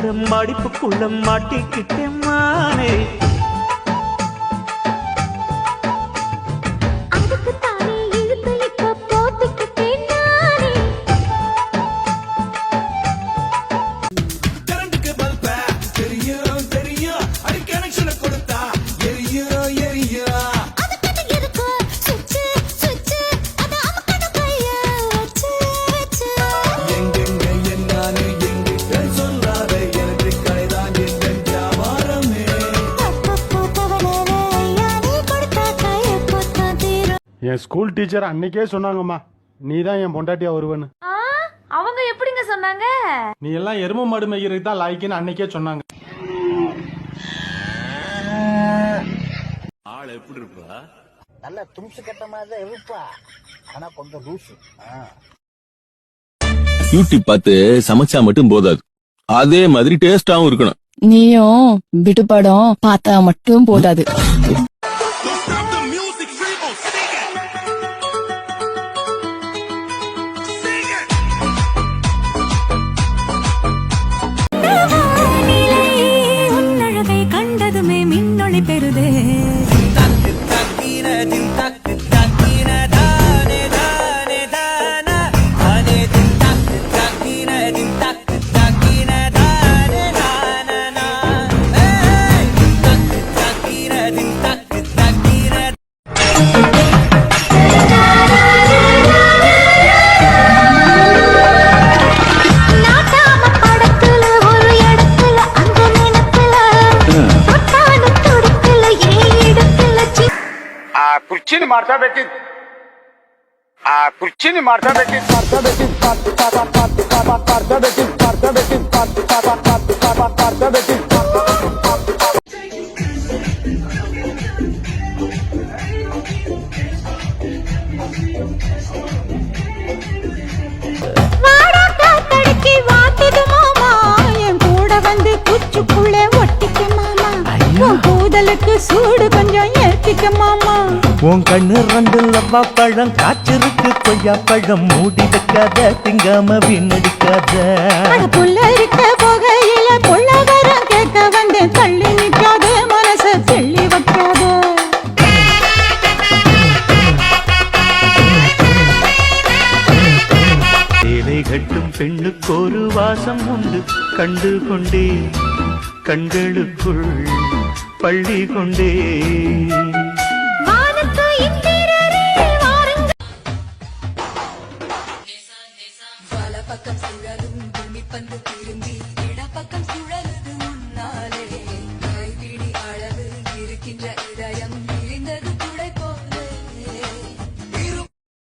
போற மடிப்புக்குள்ள மாட்டிக்கிட்டேன் மானே. என் ஸ்கூல் டீச்சர் அன்னைக்கே சொன்னாங்கம்மா, நீ தான் என் பொண்டாட்டியா வருவன்னு. அவங்க எப்படிங்க சொன்னாங்க? நீ எல்லாம் எரும மாடு மேய்கிறதுக்கு தான் லாய்க்குன்னு அன்னைக்கே சொன்னாங்க. ஆள் எப்படி இருப்பா? நல்ல தும்சு கட்ட மாதிரி தான் இருப்பா, ஆனா கொஞ்சம் லூசு. யூடியூப் பார்த்து சமைச்சா மட்டும் போதாது, அதே மாதிரி டேஸ்டாவும் இருக்கணும். நீயும் விட்டு படம் பார்த்தா மட்டும் போதாது. பெருதே कुर्चीने मारता बेटी, कुर्चीने मारता बेटी, मारता बेटी, मारता बेटी, मारता बेटी, मारता बेटी. வாடா காத்தடிக்கு வாத்துது மாமா, என் கூட வந்து குச்சுக்குள்ளே ஒட்டிக்க மாமா, உன் கூதலுக்கு சூடு கொஞ்சம் ஏத்திக்க மாமா. உன் கண்ணு ரெண்டு லவ்வா பழம் காய்ச்சிருக்கு, கொய்யா பழம் மூடி வைக்காத, திங்காம வீணடிக்காத. புள்ள இருக்க போகையில பொள்ளவரம் கேட்க வந்தேன், தள்ளி நிற்காத மனச தெள்ளி வைக்காத. சேலை கட்டும் பெண்ணுக்கு ஒரு வாசம் உண்டு, கண்டு கொண்டே கண்களுக்குள் பள்ளி கொண்டே.